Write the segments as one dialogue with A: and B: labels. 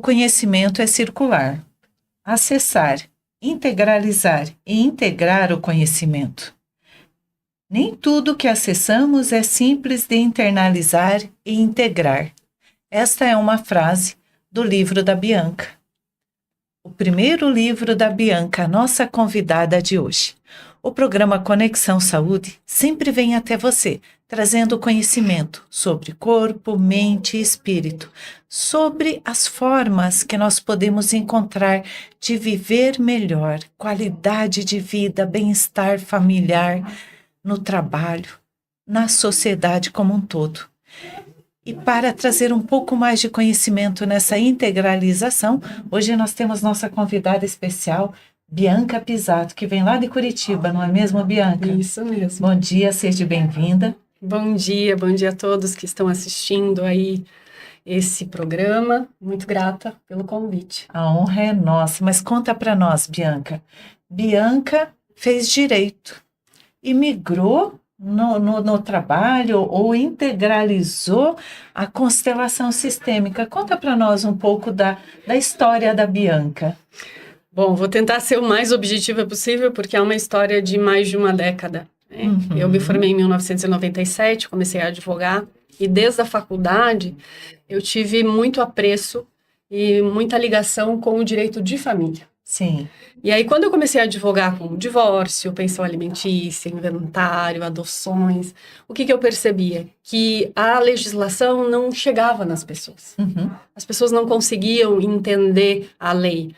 A: conhecimento é circular. Acessar, integralizar e integrar o conhecimento. Nem tudo que acessamos é simples de internalizar e integrar. Esta é uma frase do livro da Bianca. O primeiro livro da Bianca, nossa convidada de hoje. O programa Conexão Saúde sempre vem até você, trazendo conhecimento sobre corpo, mente e espírito, sobre as formas que nós podemos encontrar de viver melhor, qualidade de vida, bem-estar familiar, no trabalho, na sociedade como um todo. E para trazer um pouco mais de conhecimento nessa integralização, hoje nós temos nossa convidada especial, Bianca Pisato, que vem lá de Curitiba, não é mesmo, Bianca?
B: Isso mesmo.
A: Bom dia, seja bem-vinda.
B: Bom dia a todos que estão assistindo aí esse programa. Muito grata pelo convite.
A: A honra é nossa, mas conta para nós, Bianca. Bianca fez direito e migrou no trabalho ou integralizou a constelação sistêmica. Conta para nós um pouco da história da Bianca.
B: Bom, vou tentar ser o mais objetiva possível, porque é uma história de mais de uma década. Né?
A: Uhum.
B: Eu me formei em 1997, comecei a advogar, e desde a faculdade eu tive muito apreço e muita ligação com o direito de família.
A: Sim.
B: E aí, quando eu comecei a advogar com divórcio, pensão alimentícia, inventário, adoções, o que eu percebia? Que a legislação não chegava nas pessoas.
A: Uhum.
B: As pessoas não conseguiam entender a lei,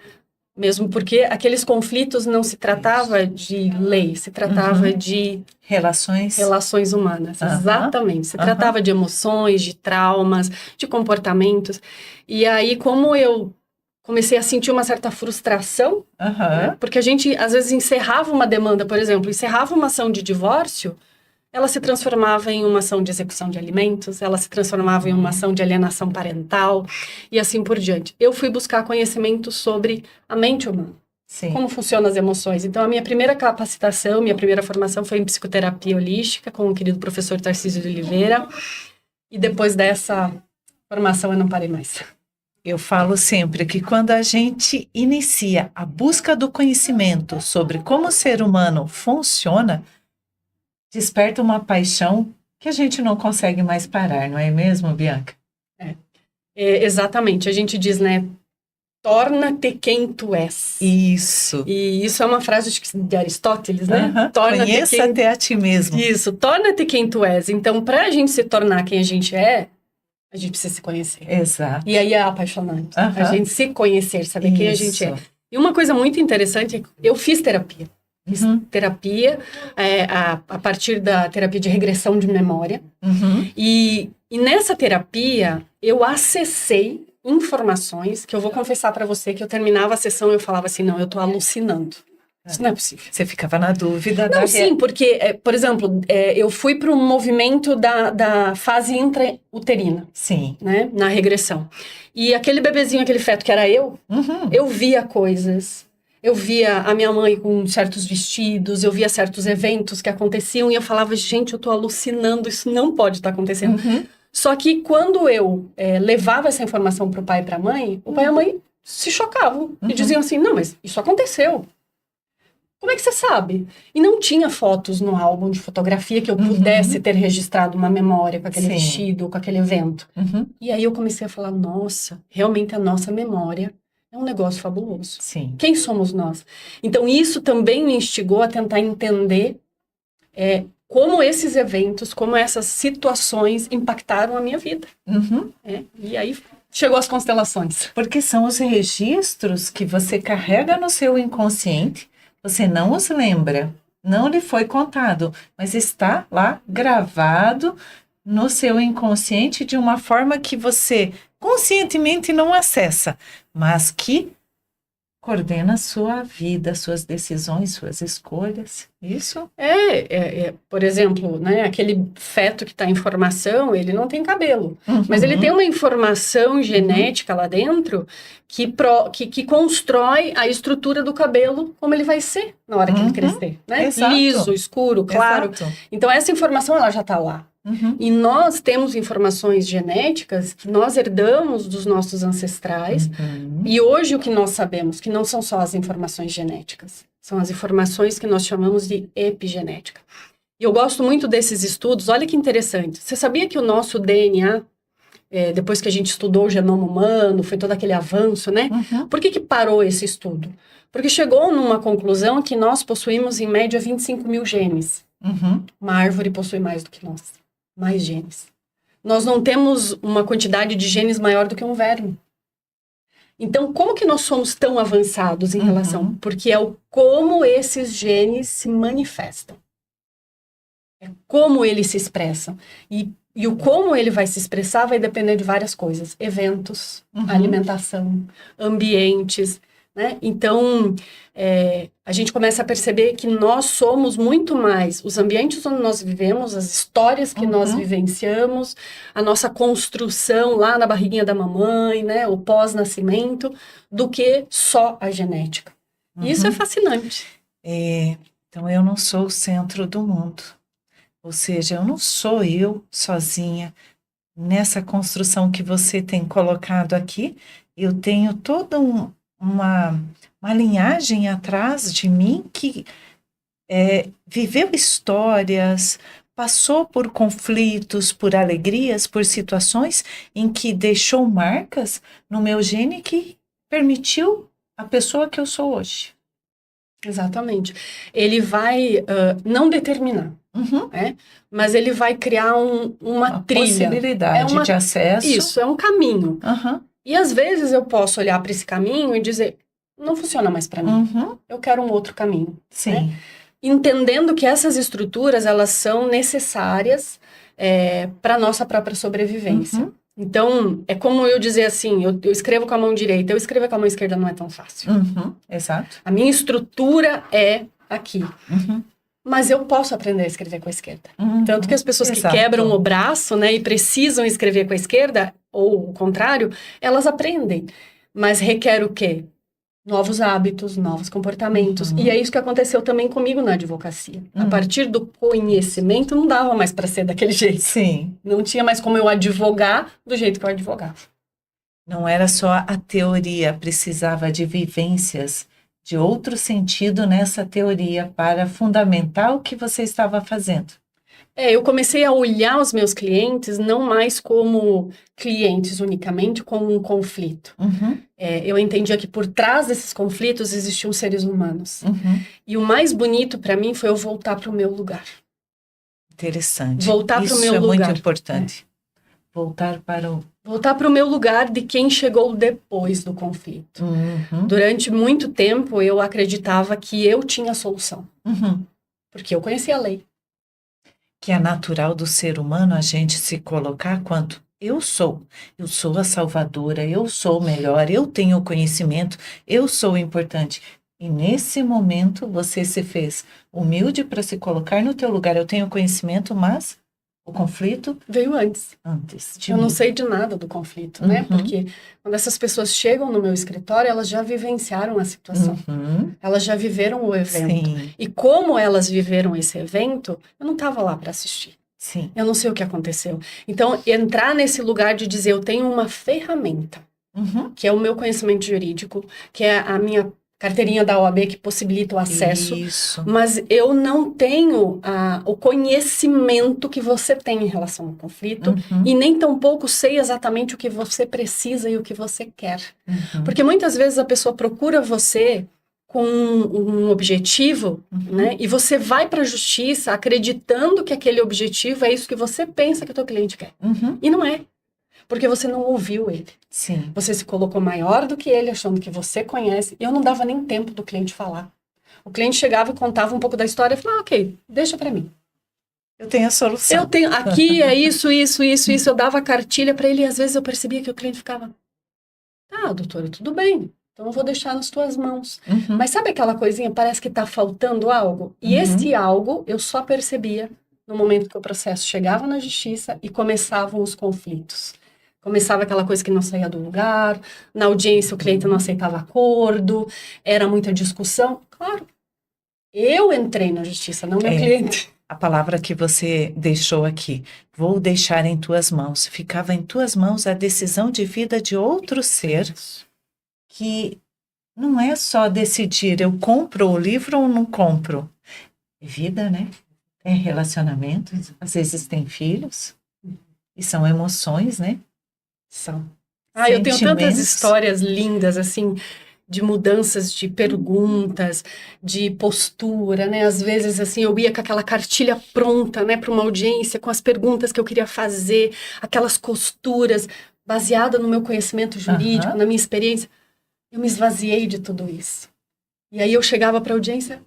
B: mesmo porque aqueles conflitos não se tratava de lei, se tratava de relações humanas.
A: Uhum.
B: Exatamente. Se tratava de emoções, de traumas, de comportamentos. E aí, como eu comecei a sentir uma certa frustração, né? Porque a gente, às vezes, encerrava uma demanda, por exemplo, encerrava uma ação de divórcio, ela se transformava em uma ação de execução de alimentos, ela se transformava em uma ação de alienação parental, e assim por diante. Eu fui buscar conhecimento sobre a mente humana,
A: Sim.
B: Como funcionam as emoções. Então, a minha primeira capacitação, minha primeira formação foi em psicoterapia holística, com o querido professor Tarcísio de Oliveira, e depois dessa formação eu não parei mais.
A: Eu falo sempre que quando a gente inicia a busca do conhecimento sobre como o ser humano funciona, desperta uma paixão que a gente não consegue mais parar, não é mesmo, Bianca?
B: Exatamente. A gente diz, né? Torna-te quem tu és.
A: Isso.
B: E isso é uma frase de Aristóteles, né?
A: Conheça-te a ti mesmo.
B: Isso, torna-te quem tu és. Então, para a gente se tornar quem a gente é, a gente precisa se conhecer.
A: Exato.
B: E aí é apaixonante. A gente se conhecer, saber quem a gente é. E uma coisa muito interessante é que eu fiz terapia. Fiz terapia a partir da terapia de regressão de memória. E nessa terapia, eu acessei informações que eu vou confessar para você que eu terminava a sessão e eu falava assim, não, eu tô alucinando. Isso não é possível.
A: Você ficava na dúvida.
B: Não, sim, porque, por exemplo, eu fui para um movimento da fase intrauterina.
A: Sim.
B: Né, na regressão. E aquele bebezinho, aquele feto que era eu via coisas. Eu via a minha mãe com certos vestidos, eu via certos eventos que aconteciam e eu falava, gente, eu tô alucinando, isso não pode estar acontecendo. Só que quando eu levava essa informação pro pai e pra mãe, o pai e a mãe se chocavam e diziam assim, não, mas isso aconteceu. Como é que você sabe? E não tinha fotos no álbum de fotografia que eu pudesse ter registrado uma memória com aquele vestido, com aquele evento. E aí eu comecei a falar, nossa, realmente a nossa memória é um negócio fabuloso.
A: Sim.
B: Quem somos nós? Então isso também me instigou a tentar entender como esses eventos, como essas situações impactaram a minha vida. E aí chegou as constelações.
A: Porque são os registros que você carrega no seu inconsciente. Você não os lembra, não lhe foi contado, mas está lá gravado no seu inconsciente de uma forma que você conscientemente não acessa, mas que coordena a sua vida, suas decisões, suas escolhas. Isso?
B: Por exemplo, né, aquele feto que está em formação, ele não tem cabelo, mas ele tem uma informação genética lá dentro que constrói a estrutura do cabelo como ele vai ser na hora que ele crescer. Né? Liso, escuro, claro.
A: Exato.
B: Então, essa informação ela já está lá. E nós temos informações genéticas que nós herdamos dos nossos ancestrais. E hoje o que nós sabemos, que não são só as informações genéticas, são as informações que nós chamamos de epigenética. E eu gosto muito desses estudos. Olha que interessante. Você sabia que o nosso DNA, depois que a gente estudou o genoma humano, foi todo aquele avanço, né? Por que parou esse estudo? Porque chegou numa conclusão que nós possuímos, em média, 25 mil genes. Uma árvore possui mais do que nós. Mais genes. Nós não temos uma quantidade de genes maior do que um verme. Então, como que nós somos tão avançados em relação? Porque é o como esses genes se manifestam. É como eles se expressam. E o como ele vai se expressar vai depender de várias coisas. Eventos, alimentação, ambientes, né? Então, a gente começa a perceber que nós somos muito mais os ambientes onde nós vivemos, as histórias que nós vivenciamos, a nossa construção lá na barriguinha da mamãe, né? O pós-nascimento, do que só a genética. E isso é fascinante.
A: Então, eu não sou o centro do mundo. Ou seja, eu não sou eu sozinha nessa construção que você tem colocado aqui. Eu tenho toda uma linhagem atrás de mim que viveu histórias, passou por conflitos, por alegrias, por situações em que deixou marcas no meu gene que permitiu a pessoa que eu sou hoje.
B: Exatamente. Ele vai não determinar. Mas ele vai criar uma trilha.
A: Possibilidade de acesso.
B: Isso, é um caminho. E às vezes eu posso olhar para esse caminho e dizer, não funciona mais para mim. Eu quero um outro caminho.
A: Sim.
B: Né? Entendendo que essas estruturas, elas são necessárias para a nossa própria sobrevivência. Então, é como eu dizer assim, eu escrevo com a mão direita, eu escrever com a mão esquerda não é tão fácil.
A: Exato.
B: A minha estrutura é aqui. Mas eu posso aprender a escrever com a esquerda. Tanto que as pessoas que quebram o braço, né, e precisam escrever com a esquerda, ou o contrário, elas aprendem. Mas requer o quê? Novos hábitos, novos comportamentos. E é isso que aconteceu também comigo na advocacia. A partir do conhecimento, não dava mais para ser daquele jeito.
A: Sim.
B: Não tinha mais como eu advogar do jeito que eu advogava.
A: Não era só a teoria, precisava de vivências, de outro sentido nessa teoria para fundamentar o que você estava fazendo.
B: Eu comecei a olhar os meus clientes não mais como clientes unicamente, como um conflito. Eu entendia que por trás desses conflitos existiam seres humanos. E o mais bonito para mim foi eu voltar para o meu lugar.
A: Interessante.
B: Voltar para o meu
A: lugar. Isso é muito importante. Voltar para
B: o meu lugar de quem chegou depois do conflito. Durante muito tempo eu acreditava que eu tinha a solução. Porque eu conhecia a lei.
A: Que é natural do ser humano a gente se colocar quanto eu sou a salvadora, eu sou o melhor, eu tenho o conhecimento, eu sou importante. E nesse momento você se fez humilde para se colocar no teu lugar. Eu tenho conhecimento, mas o conflito
B: veio antes. Eu não sei de nada do conflito, né? Porque quando essas pessoas chegam no meu escritório, elas já vivenciaram a situação. Elas já viveram o evento.
A: Sim.
B: E como elas viveram esse evento, eu não estava lá para assistir.
A: Sim.
B: Eu não sei o que aconteceu. Então, entrar nesse lugar de dizer, eu tenho uma ferramenta, que é o meu conhecimento jurídico, que é a minha carteirinha da OAB que possibilita o acesso.
A: Isso.
B: Mas eu não tenho o conhecimento que você tem em relação ao conflito e nem tampouco sei exatamente o que você precisa e o que você quer. Porque muitas vezes a pessoa procura você com um objetivo, né? E você vai para a justiça acreditando que aquele objetivo é isso que você pensa que o teu cliente quer. E não é. Porque você não ouviu ele.
A: Sim.
B: Você se colocou maior do que ele, achando que você conhece. E eu não dava nem tempo do cliente falar. O cliente chegava e contava um pouco da história e falava, ok, deixa pra mim.
A: Eu tenho a solução.
B: Eu tenho, aqui é isso. Eu dava a cartilha pra ele e às vezes eu percebia que o cliente ficava, doutora, tudo bem. Então eu vou deixar nas tuas mãos. Mas sabe aquela coisinha, parece que tá faltando algo? E este algo eu só percebia no momento que o processo chegava na justiça e começavam os conflitos. Começava aquela coisa que não saía do lugar, na audiência o cliente não aceitava acordo, era muita discussão. Claro, eu entrei na justiça, não meu cliente.
A: a palavra que você deixou aqui, vou deixar em tuas mãos. Ficava em tuas mãos a decisão de vida de outro ser que não é só decidir, eu compro o livro ou não compro. É vida, né? Tem relacionamentos, às vezes tem filhos, e são emoções, né?
B: São. Eu tenho tantas
A: Sentimentos.
B: histórias lindas, assim, de mudanças de perguntas, de postura, né? Às vezes, assim, eu ia com aquela cartilha pronta, né, para uma audiência, com as perguntas que eu queria fazer, aquelas costuras, baseada no meu conhecimento jurídico,
A: Aham.
B: na minha experiência. Eu me esvaziei de tudo isso. E aí eu chegava para a audiência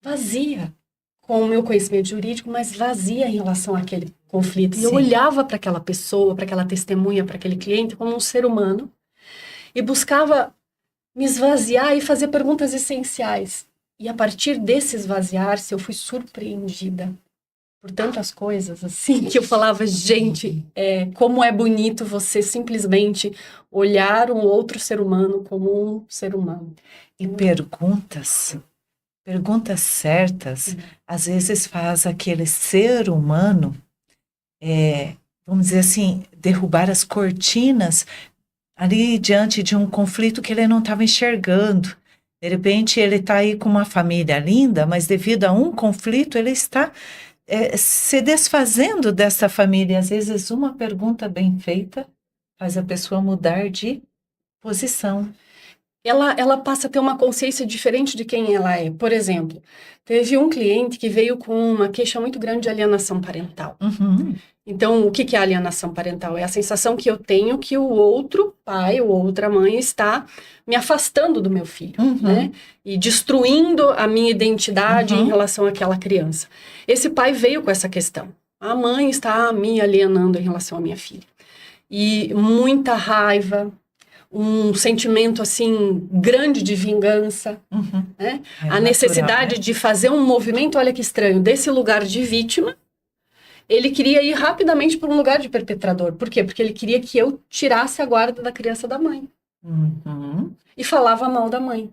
B: vazia, com o meu conhecimento jurídico, mas vazia em relação àquele conflito. E eu
A: Sim.
B: olhava para aquela pessoa, para aquela testemunha, para aquele cliente como um ser humano e buscava me esvaziar e fazer perguntas essenciais. E a partir desse esvaziar-se, eu fui surpreendida por tantas coisas, assim, que eu falava, gente, como é bonito você simplesmente olhar um outro ser humano como um ser humano.
A: E perguntas certas, às vezes faz aquele ser humano, vamos dizer assim, derrubar as cortinas ali diante de um conflito que ele não estava enxergando. De repente ele está aí com uma família linda, mas devido a um conflito ele está se desfazendo dessa família. Às vezes uma pergunta bem feita faz a pessoa mudar de posição.
B: Ela passa a ter uma consciência diferente de quem ela é. Por exemplo, teve um cliente que veio com uma queixa muito grande de alienação parental.
A: Uhum.
B: Então, o que é alienação parental? É a sensação que eu tenho que o outro pai ou outra mãe está me afastando do meu filho, né? E destruindo a minha identidade em relação àquela criança. Esse pai veio com essa questão. A mãe está me alienando em relação à minha filha. E muita raiva, um sentimento, assim, grande de vingança, né? A necessidade de fazer um movimento, olha que estranho, desse lugar de vítima, ele queria ir rapidamente para um lugar de perpetrador. Por quê? Porque ele queria que eu tirasse a guarda da criança da mãe. E falava mal da mãe.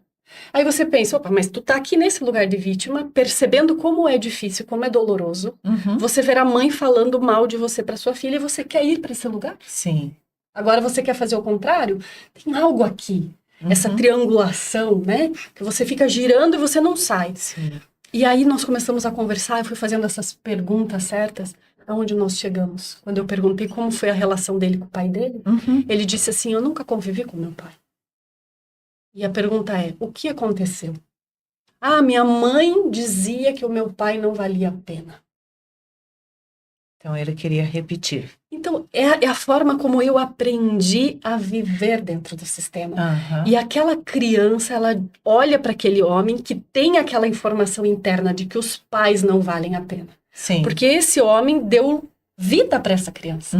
B: Aí você pensa, opa, mas tu tá aqui nesse lugar de vítima, percebendo como é difícil, como é doloroso, você ver a mãe falando mal de você para sua filha e você quer ir para esse lugar?
A: Sim.
B: Agora você quer fazer o contrário? Tem algo aqui, essa triangulação, né? Que você fica girando e você não sai.
A: Sim.
B: E aí nós começamos a conversar, eu fui fazendo essas perguntas certas, aonde nós chegamos. Quando eu perguntei como foi a relação dele com o pai dele, ele disse assim, eu nunca convivi com meu pai. E a pergunta é, o que aconteceu? Minha mãe dizia que o meu pai não valia a pena.
A: Então ele queria repetir.
B: Então, é a forma como eu aprendi a viver dentro do sistema. E aquela criança, ela olha para aquele homem que tem aquela informação interna de que os pais não valem a pena.
A: Sim.
B: Porque esse homem deu vida para essa criança.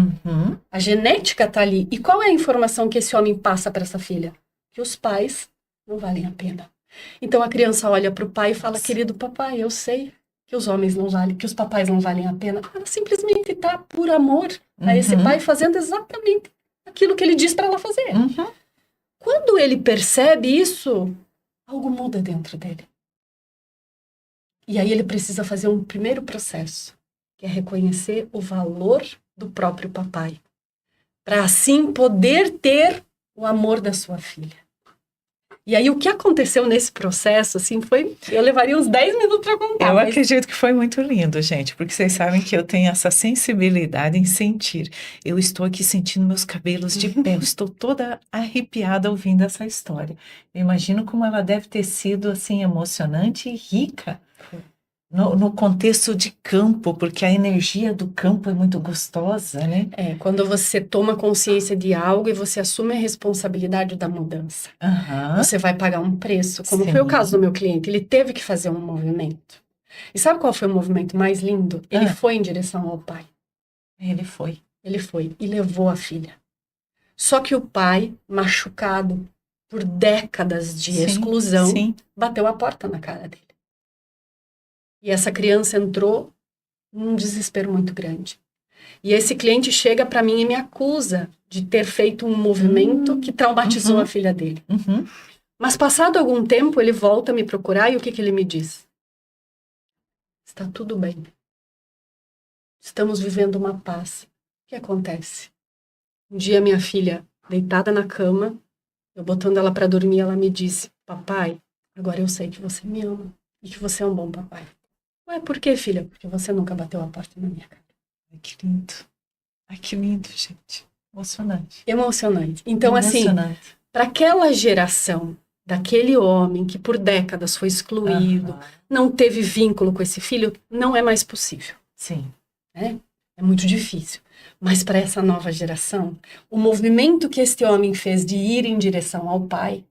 B: A genética está ali. E qual é a informação que esse homem passa para essa filha? Que os pais não valem a pena. Então a criança olha para o pai e fala, querido papai, eu sei que os homens não valem, que os papais não valem a pena. Ela simplesmente está por amor a esse pai fazendo exatamente aquilo que ele diz para ela fazer. Quando ele percebe isso, algo muda dentro dele. E aí ele precisa fazer um primeiro processo, que é reconhecer o valor do próprio papai, para assim poder ter o amor da sua filha. E aí, o que aconteceu nesse processo, assim, foi... Eu levaria uns 10 minutos para contar.
A: Eu acredito que foi muito lindo, gente, porque vocês sabem que eu tenho essa sensibilidade em sentir. Eu estou aqui sentindo meus cabelos de pé, eu estou toda arrepiada ouvindo essa história. Eu imagino como ela deve ter sido, assim, emocionante e rica. No contexto de campo, porque a energia do campo é muito gostosa, né?
B: Quando você toma consciência de algo e você assume a responsabilidade da mudança. Você vai pagar um preço, como foi o caso do meu cliente. Ele teve que fazer um movimento. E sabe qual foi o movimento mais lindo? Ele foi em direção ao pai.
A: Ele foi.
B: Ele foi e levou a filha. Só que o pai, machucado por décadas de exclusão, bateu a porta na cara dele. E essa criança entrou num desespero muito grande. E esse cliente chega para mim e me acusa de ter feito um movimento que traumatizou a filha dele. Mas passado algum tempo, ele volta a me procurar e o que ele me diz? Está tudo bem. estamos vivendo uma paz. O que acontece? Um dia minha filha, deitada na cama, eu botando ela para dormir, ela me disse: papai, agora eu sei que você me ama e que você é um bom papai. Ué, por quê, filha? Porque você nunca bateu a porta na minha cara.
A: Ai, que lindo. Ai, que lindo, gente. Emocionante.
B: Emocionante. Então,
A: Emocionante.
B: assim, para aquela geração daquele homem que por décadas foi excluído, não teve vínculo com esse filho, não é mais possível.
A: Sim.
B: Né? É muito difícil. Mas para essa nova geração, o movimento que este homem fez de ir em direção ao pai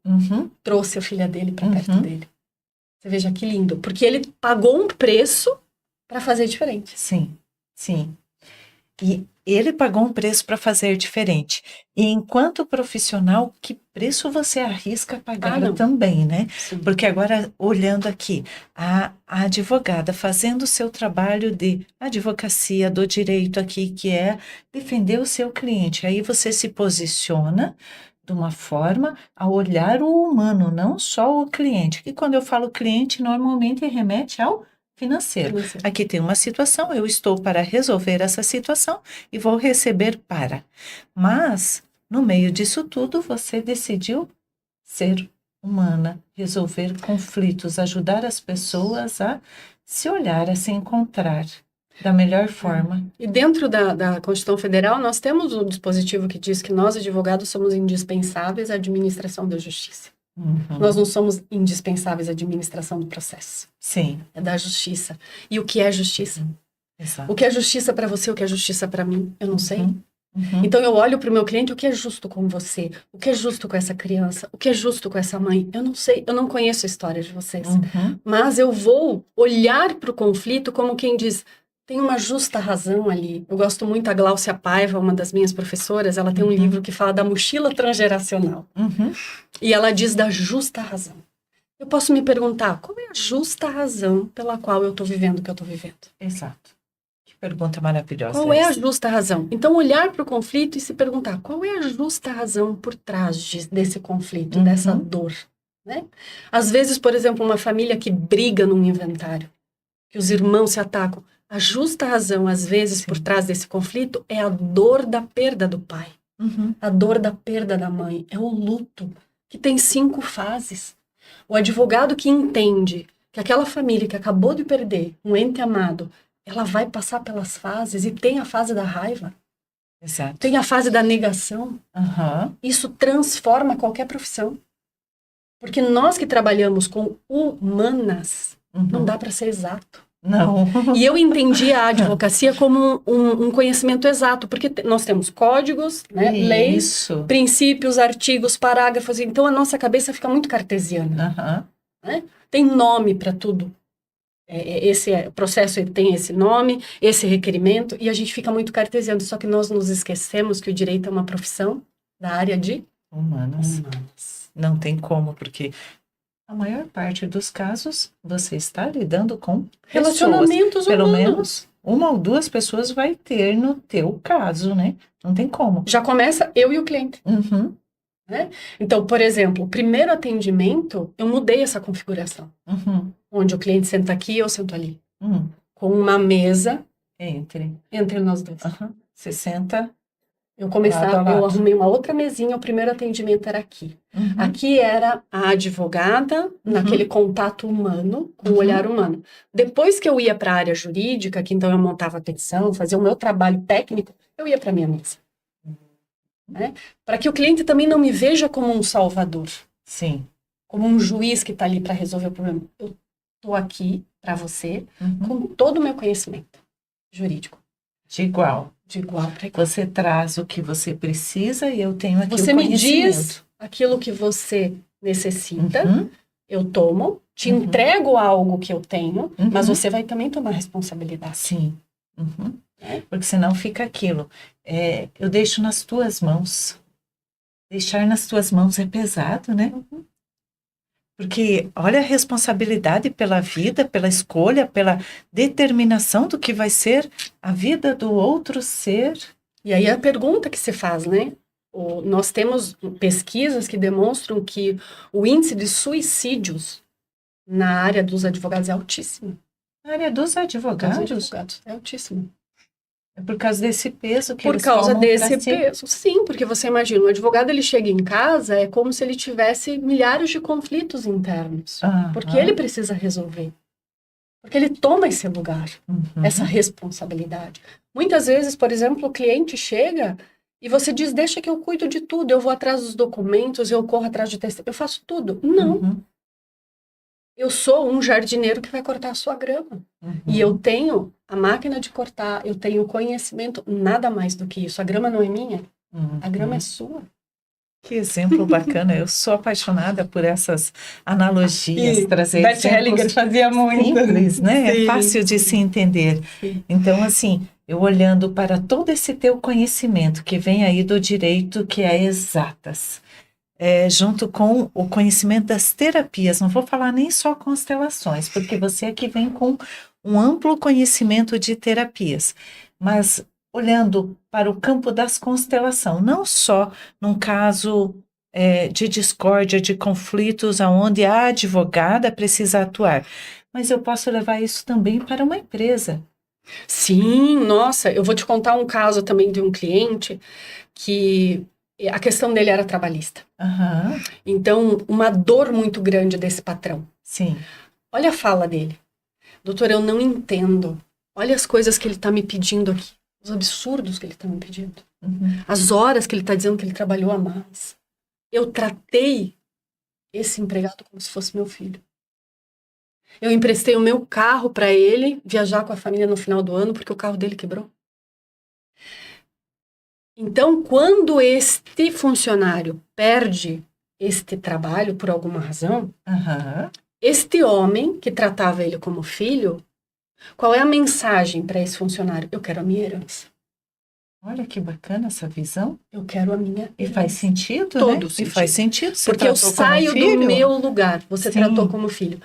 B: trouxe a filha dele para perto dele. Você veja que lindo. Porque ele pagou um preço para fazer diferente.
A: Sim, sim. E ele pagou um preço para fazer diferente. E enquanto profissional, que preço você arrisca pagar também, né?
B: Sim.
A: Porque agora, olhando aqui, a advogada fazendo o seu trabalho de advocacia do direito aqui, que é defender o seu cliente. Aí você se posiciona de uma forma a olhar o humano, não só o cliente. Que quando eu falo cliente, normalmente remete ao financeiro. Aqui tem uma situação, eu estou para resolver essa situação e vou receber para. Mas, no meio disso tudo, você decidiu ser humana, resolver conflitos, ajudar as pessoas a se olhar, a se encontrar da melhor forma.
B: E dentro da Constituição Federal, nós temos um dispositivo que diz que nós, advogados, somos indispensáveis à administração da justiça. Nós não somos indispensáveis à administração do processo.
A: Sim.
B: É da justiça. E o que é justiça?
A: Exato.
B: O que é justiça para você, o que é justiça para mim? Eu não sei. Então eu olho para o meu cliente, o que é justo com você? O que é justo com essa criança? O que é justo com essa mãe? Eu não sei, eu não conheço a história de vocês. Mas eu vou olhar para o conflito como quem diz, tem uma justa razão ali. Eu gosto muito da Gláucia Paiva, uma das minhas professoras, ela tem um livro que fala da mochila transgeracional. E ela diz da justa razão. Eu posso me perguntar, qual é a justa razão pela qual eu estou vivendo o que eu estou vivendo?
A: Exato. Que pergunta maravilhosa.
B: Qual é a justa razão? Então, olhar para o conflito e se perguntar, qual é a justa razão por trás desse conflito, dessa dor? Né? Às vezes, por exemplo, uma família que briga num inventário, que os irmãos se atacam, a justa razão, às vezes, por trás desse conflito é a dor da perda do pai. A dor da perda da mãe. É o luto, que tem 5 fases. O advogado que entende que aquela família que acabou de perder um ente amado, ela vai passar pelas fases e tem a fase da raiva.
A: Exato.
B: Tem a fase da negação. Isso transforma qualquer profissão. Porque nós que trabalhamos com humanas, não dá para ser exato.
A: Não.
B: E eu entendi a advocacia como um conhecimento exato, porque nós temos códigos, né, leis, princípios, artigos, parágrafos, então a nossa cabeça fica muito cartesiana. Né? Tem nome para tudo. Esse processo ele tem esse nome, esse requerimento, e a gente fica muito cartesiano, só que nós nos esquecemos que o direito é uma profissão da área de
A: humanas. Não tem como, porque a maior parte dos casos, você está lidando com
B: relacionamentos
A: pessoas. Pelo
B: humanos.
A: menos 1 ou 2 pessoas vai ter no teu caso, né? Não tem como.
B: Já começa eu e o cliente. Né? Então, por exemplo, o primeiro atendimento, eu mudei essa configuração. Onde o cliente senta aqui e eu sento ali. Com uma mesa entre nós dois.
A: Você senta...
B: Eu arrumei uma outra mesinha, o primeiro atendimento era aqui. Aqui era a advogada, naquele contato humano, com o olhar humano. Depois que eu ia para a área jurídica, que então eu montava a petição, fazia o meu trabalho técnico, eu ia para minha mesa. Né? Para que o cliente também não me veja como um salvador.
A: Sim.
B: Como um juiz que está ali para resolver o problema. Eu estou aqui para você, com todo o meu conhecimento jurídico.
A: De igual
B: para igual.
A: Você traz o que você precisa e eu tenho aqui
B: você
A: o conhecimento.
B: Você me diz aquilo que você necessita, eu tomo, te entrego algo que eu tenho, mas você vai também tomar responsabilidade.
A: Sim. Porque senão fica aquilo. Eu deixo nas tuas mãos. Deixar nas tuas mãos é pesado, né? Porque olha a responsabilidade pela vida, pela escolha, pela determinação do que vai ser a vida do outro ser.
B: E aí a pergunta que se faz, né? Nós temos pesquisas que demonstram que o índice de suicídios na área dos advogados é altíssimo.
A: Na área dos advogados?
B: É altíssimo.
A: É por causa desse peso que
B: Por
A: eles
B: causa
A: tomam
B: desse
A: pra si.
B: peso. Sim, porque você imagina, um advogado ele chega em casa, é como se ele tivesse milhares de conflitos internos. Porque ele
A: Aham.
B: precisa resolver. Porque ele toma esse lugar, essa
A: Uhum.
B: responsabilidade. Muitas vezes, por exemplo, o cliente chega e você diz, deixa que eu cuido de tudo, eu vou atrás dos documentos, eu corro atrás de testemunho, eu faço tudo. Não,
A: Uhum.
B: eu sou um jardineiro que vai cortar a sua grama. E eu
A: Uhum.
B: tenho a máquina de cortar, eu tenho conhecimento, nada mais do que isso. A grama não é minha, a grama é
A: Uhum.
B: sua.
A: Que exemplo bacana. Eu sou apaixonada por essas analogias,
B: E
A: trazer
B: Bert Hellinger
A: exemplos
B: fazia muito.
A: simples, né? É
B: Sim,
A: fácil de se entender.
B: sim.
A: Então, assim, eu olhando para todo esse teu conhecimento que vem aí do direito, que é exatas, junto com o conhecimento das terapias, não vou falar nem só constelações, porque você aqui vem com um amplo conhecimento de terapias, mas olhando para o campo das constelações, não só num caso de discórdia, de conflitos, onde a advogada precisa atuar, mas eu posso levar isso também para uma empresa.
B: Sim, nossa, eu vou te contar um caso também de um cliente que a questão dele era trabalhista.
A: Aham,
B: Então, uma dor muito grande desse patrão.
A: sim.
B: Olha a fala dele. Doutor, eu não entendo. Olha as coisas que ele está me pedindo aqui. Os absurdos que ele está me pedindo.
A: Uhum.
B: As horas que ele está dizendo que ele trabalhou a mais. Eu tratei esse empregado como se fosse meu filho. Eu emprestei o meu carro para ele viajar com a família no final do ano porque o carro dele quebrou. Então, quando este funcionário perde este trabalho por alguma razão,
A: Aham.
B: este homem que tratava ele como filho, qual é a mensagem para esse funcionário? Eu quero a minha herança.
A: Olha que bacana essa visão.
B: Eu quero a minha
A: E
B: herança.
A: faz sentido,
B: Todo
A: né? E
B: sentido.
A: faz sentido. Você
B: Porque eu
A: tratou como
B: saio do
A: filho?
B: meu lugar, você tratou
A: Sim.
B: como filho.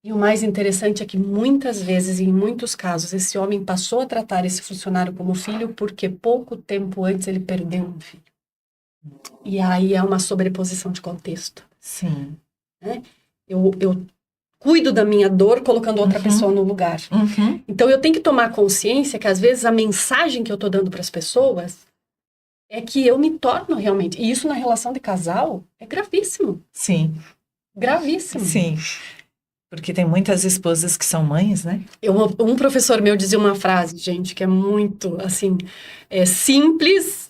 B: E o mais interessante é que muitas vezes, em muitos casos, esse homem passou a tratar esse funcionário como filho porque pouco tempo antes ele perdeu um filho. E aí é uma sobreposição de contexto.
A: Sim.
B: Né? Eu cuido da minha dor colocando outra pessoa no lugar.
A: Uhum.
B: Então eu tenho que tomar consciência que às vezes a mensagem que eu estou dando para as pessoas é que eu me torno realmente. E isso na relação de casal é gravíssimo.
A: Sim.
B: Gravíssimo.
A: Sim. Porque tem muitas esposas que são mães, né?
B: Um professor meu dizia uma frase, gente, que é muito, assim, simples,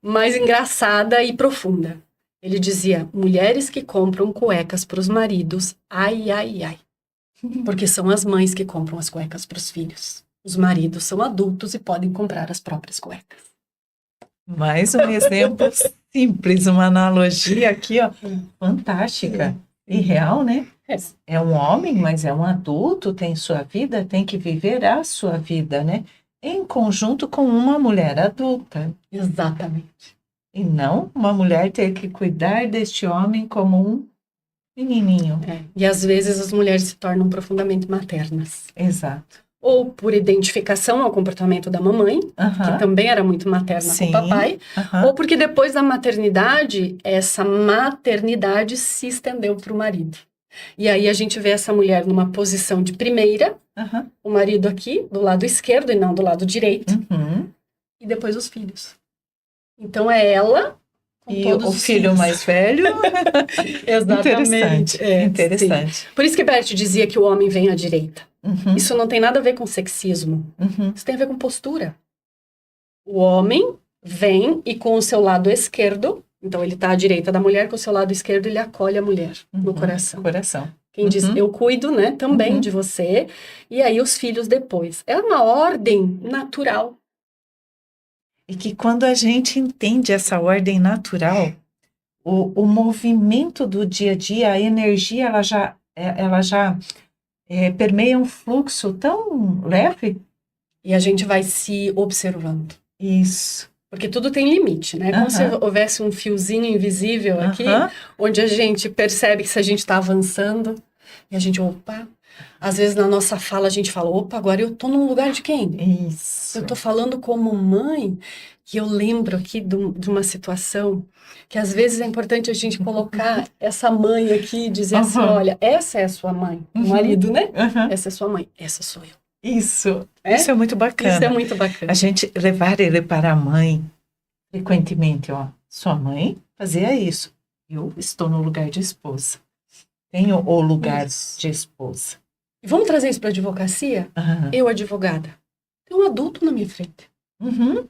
B: mas engraçada e profunda. Ele dizia, mulheres que compram cuecas para os maridos, ai, ai, ai. Porque são as mães que compram as cuecas para os filhos. Os maridos são adultos e podem comprar as próprias cuecas.
A: Mais um exemplo simples, uma analogia aqui, ó, fantástica. E real, né? É um homem, mas é um adulto, tem sua vida, tem que viver a sua vida, né? Em conjunto com uma mulher adulta.
B: Exatamente.
A: E não uma mulher ter que cuidar deste homem como um menininho.
B: E às vezes as mulheres se tornam profundamente maternas.
A: Exato.
B: Ou por identificação ao comportamento da mamãe, que também era muito materna com o papai, ou porque depois da maternidade, essa maternidade se estendeu para o marido. E aí a gente vê essa mulher numa posição de primeira, o marido aqui, do lado esquerdo e não do lado direito, e depois os filhos. Então é ela com
A: e
B: todos
A: o
B: os
A: filho
B: filhos.
A: mais velho.
B: Exatamente.
A: Interessante.
B: Sim. Por isso que Bert dizia que o homem vem à direita. Isso não tem nada a ver com sexismo. Isso tem a ver com postura. O homem vem e com o seu lado esquerdo, então ele está à direita da mulher, com o seu lado esquerdo ele acolhe a mulher no coração. Quem diz, eu cuido, né, também de você, e aí os filhos depois. É uma ordem natural.
A: E que quando a gente entende essa ordem natural, o movimento do dia a dia, a energia, ela já permeia um fluxo tão leve.
B: E a gente vai se observando.
A: Isso.
B: Porque tudo tem limite, né? Como se houvesse um fiozinho invisível aqui, onde a gente percebe que se a gente está avançando, e a gente, opa, às vezes na nossa fala a gente fala, opa, agora eu tô no lugar de quem?
A: Isso.
B: Eu tô falando como mãe, que eu lembro aqui de uma situação que às vezes é importante a gente colocar essa mãe aqui e dizer assim, olha, essa é a sua mãe, o marido, né? Essa é a sua mãe, essa sou eu.
A: Isso.
B: É?
A: Isso é muito bacana.
B: Isso é muito bacana.
A: A gente levar ele para a mãe, frequentemente, ó. Sua mãe fazia isso. Eu estou no lugar de esposa. Tenho o lugar de esposa.
B: E vamos trazer isso para a advocacia?
A: Aham.
B: Eu, advogada, tem um adulto na minha frente.
A: Uhum.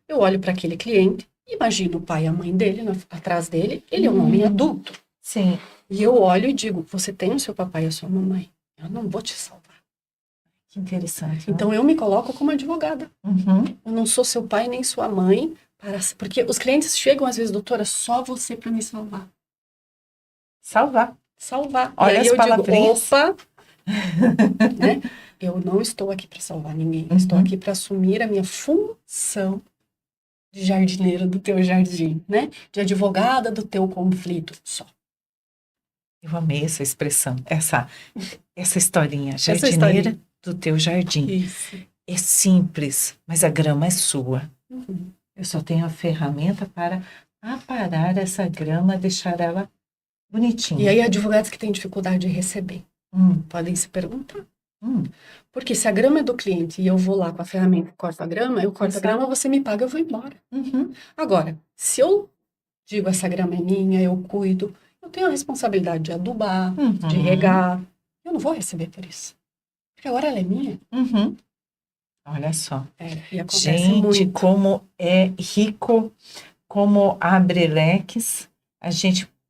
B: Eu olho para aquele cliente, imagino o pai e a mãe dele atrás dele, ele é um homem adulto.
A: Sim.
B: E eu olho e digo, você tem o seu papai e a sua mamãe. Eu não vou te salvar.
A: Que interessante. Né?
B: Então eu me coloco como advogada.
A: Uhum.
B: Eu não sou seu pai nem sua mãe. Porque os clientes chegam às vezes, doutora, só você para me salvar.
A: Salvar.
B: Salvar.
A: Olha
B: e aí
A: as
B: eu
A: palavrinhas.
B: digo, opa, né? Eu não estou aqui para salvar ninguém. Eu estou
A: Uhum.
B: aqui para assumir a minha função de jardineira do teu jardim, né? De advogada do teu conflito, só.
A: Eu amei essa expressão, essa historinha,
B: Essa
A: jardineira
B: historinha.
A: do teu jardim.
B: Isso.
A: É simples, mas a grama é sua.
B: Uhum.
A: Eu só tenho a ferramenta para aparar essa grama, deixar ela bonitinha.
B: E aí, advogados que têm dificuldade de receber, podem se perguntar. Porque se a grama é do cliente e eu vou lá com a ferramenta e corto a grama, eu corto a grama, você me paga, eu vou embora.
A: Uhum.
B: Agora, se eu digo essa grama é minha, eu cuido, eu tenho a responsabilidade de adubar, de regar, eu não vou receber por isso. Porque agora ela é minha.
A: Uhum. Olha só.
B: E acontece
A: Gente,
B: muito.
A: como é rico, como abre leques.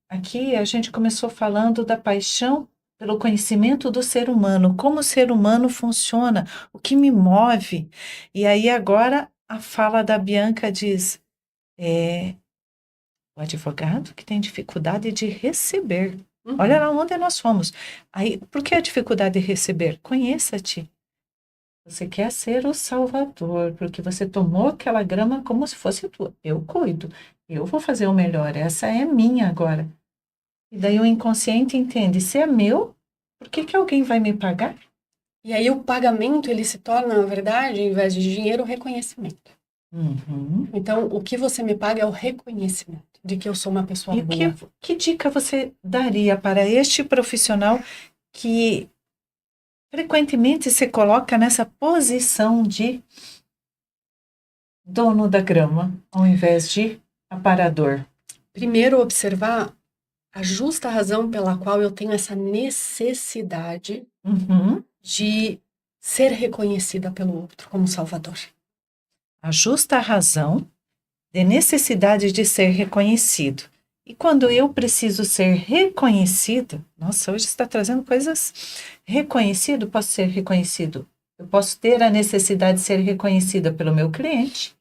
A: Aqui a gente começou falando da paixão pelo conhecimento do ser humano, como o ser humano funciona, o que me move. E aí agora a fala da Bianca diz, o advogado que tem dificuldade de receber. Olha lá onde nós fomos. Aí, por que a dificuldade de receber? Conheça-te. Você quer ser o salvador, porque você tomou aquela grama como se fosse tua. Eu cuido, eu vou fazer o melhor, essa é minha agora. E daí o inconsciente entende, se é meu, por que alguém vai me pagar?
B: E aí o pagamento, ele se torna, na verdade, ao invés de dinheiro, reconhecimento.
A: Uhum.
B: Então, o que você me paga é o reconhecimento de que eu sou uma pessoa
A: E
B: boa.
A: que dica você daria para este profissional que frequentemente se coloca nessa posição de dono da grama, ao invés de aparador?
B: Primeiro, observar a justa razão pela qual eu tenho essa necessidade de ser reconhecida pelo outro como salvador.
A: A justa razão de necessidade de ser reconhecido. E quando eu preciso ser reconhecido, nossa, hoje está trazendo coisas. Reconhecido, posso ser reconhecido. Eu posso ter a necessidade de ser reconhecida pelo meu cliente,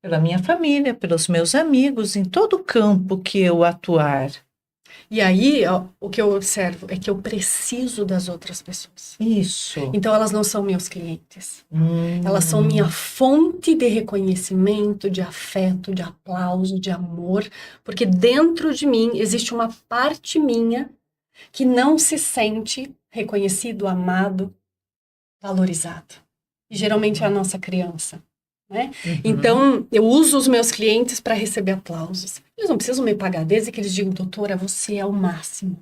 A: pela minha família, pelos meus amigos, em todo o campo que eu atuar.
B: E aí, ó, o que eu observo é que eu preciso das outras pessoas.
A: Isso.
B: Então, elas não são meus clientes. Elas são minha fonte de reconhecimento, de afeto, de aplauso, de amor. Porque dentro de mim existe uma parte minha que não se sente reconhecido, amado, valorizado. E geralmente é a nossa criança. Né? Então, eu uso os meus clientes para receber aplausos. Eles não precisam me pagar, desde que eles digam, doutora, você é o máximo.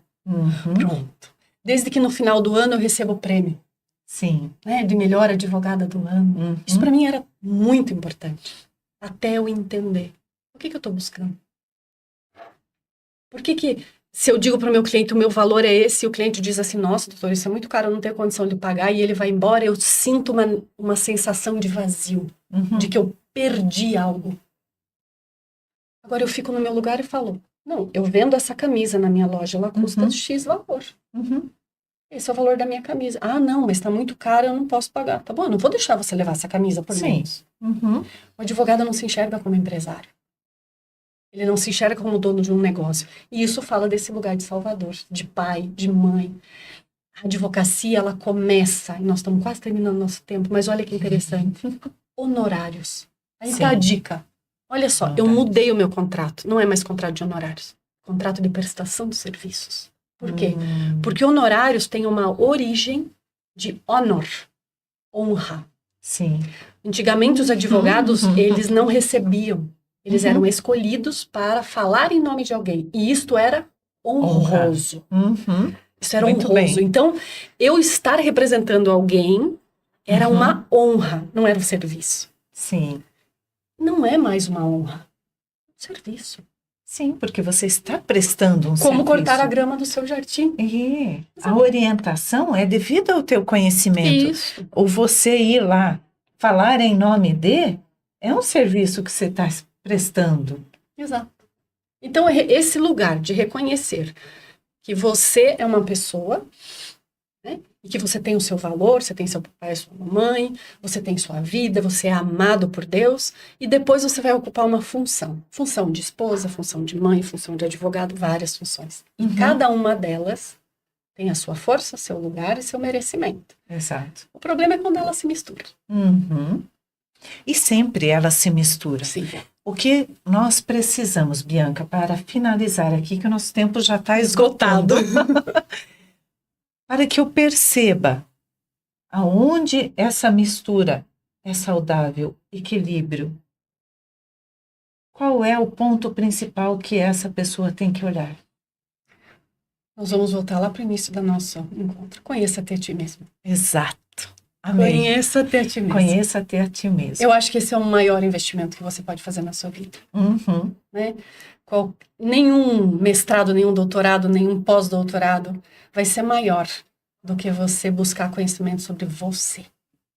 B: Pronto. Desde que no final do ano eu recebo o prêmio.
A: Sim.
B: Né, de melhor advogada do ano. Isso para mim era muito importante. Até eu entender. O que eu estou buscando? Por que se eu digo para o meu cliente o meu valor é esse, e o cliente diz assim, nossa, doutor, isso é muito caro, eu não tenho condição de pagar, e ele vai embora, eu sinto uma sensação de vazio, de que eu perdi algo. Agora eu fico no meu lugar e falo, não, eu vendo essa camisa na minha loja, ela custa X valor. Esse é o valor da minha camisa. Ah, não, mas está muito cara, eu não posso pagar. Tá bom, eu não vou deixar você levar essa camisa por menos. O advogado não se enxerga como empresário. Ele não se enxerga como dono de um negócio. E isso fala desse lugar de salvador, de pai, de mãe. A advocacia, ela começa, e nós estamos quase terminando nosso tempo, mas olha que interessante. Honorários. Aí tá a dica. Olha só, eu mudei o meu contrato. Não é mais contrato de honorários. Contrato de prestação de serviços. Por quê? Porque honorários têm uma origem de honor, honra.
A: Sim.
B: Antigamente, os advogados, eles não recebiam. Eles eram escolhidos para falar em nome de alguém. E isto era honroso. Isso era
A: Muito
B: honroso.
A: Bem.
B: Então, eu estar representando alguém Era uma honra, não era um serviço.
A: Sim.
B: Não é mais uma honra. É um serviço.
A: Sim, porque você está prestando um
B: Como
A: serviço.
B: cortar a grama do seu jardim.
A: E a orientação é devido ao teu conhecimento.
B: Isso.
A: Ou você ir lá falar em nome de, é um serviço que você está prestando.
B: Exato. Então, esse lugar de reconhecer que você é uma pessoa, né? E que você tem o seu valor, você tem seu papai, sua mamãe, você tem sua vida, você é amado por Deus, e depois você vai ocupar uma função. Função de esposa, função de mãe, função de advogado, várias funções. E cada uma delas tem a sua força, seu lugar e seu merecimento.
A: Exato.
B: O problema é quando ela se mistura.
A: E sempre ela se mistura.
B: Sim.
A: O que nós precisamos, Bianca, para finalizar aqui, que o nosso tempo já está esgotado. Para que eu perceba aonde essa mistura é saudável, equilíbrio. Qual é o ponto principal que essa pessoa tem que olhar?
B: Nós vamos voltar lá para o início do nosso encontro. Conheça-te a ti mesmo.
A: Exato. Amém.
B: Conheça-te a ti mesmo.
A: Conheça-te a ti mesmo.
B: Eu acho que esse é o maior investimento que você pode fazer na sua vida. Né? Nenhum mestrado, nenhum doutorado, nenhum pós-doutorado vai ser maior do que você buscar conhecimento sobre você.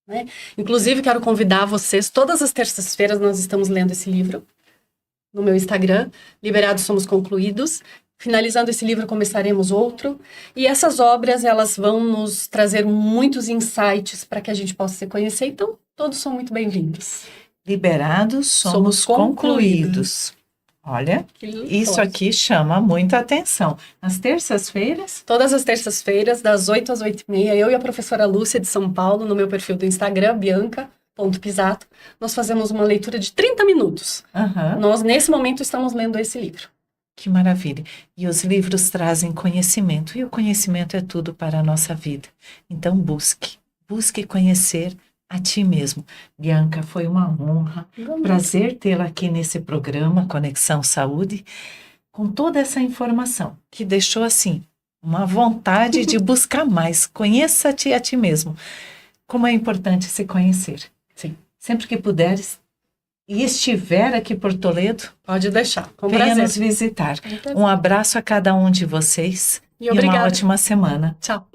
B: Né? Inclusive, quero convidar vocês, todas as terças-feiras nós estamos lendo esse livro no meu Instagram, Liberados Somos Concluídos. Finalizando esse livro, começaremos outro. E essas obras, elas vão nos trazer muitos insights para que a gente possa se conhecer. Então, todos são muito bem-vindos.
A: Liberados, somos concluídos. Olha, isso aqui chama muita atenção. Nas terças-feiras?
B: Todas as terças-feiras, das 8 às 8h30, eu e a professora Lúcia de São Paulo, no meu perfil do Instagram, bianca.pisato, nós fazemos uma leitura de 30 minutos. Nós, nesse momento, estamos lendo esse livro.
A: Que maravilha. E os livros trazem conhecimento. E o conhecimento é tudo para a nossa vida. Então, busque conhecer a ti mesmo. Bianca, foi uma honra. Prazer tê-la aqui nesse programa Conexão Saúde, com toda essa informação que deixou, assim, uma vontade de buscar mais. Conheça-te a ti mesmo. Como é importante se conhecer.
B: Sim.
A: Sempre que puderes e estiver aqui por Toledo,
B: pode deixar. Com
A: venha
B: prazer.
A: nos visitar. Um abraço a cada um de vocês e uma ótima semana.
B: Tchau.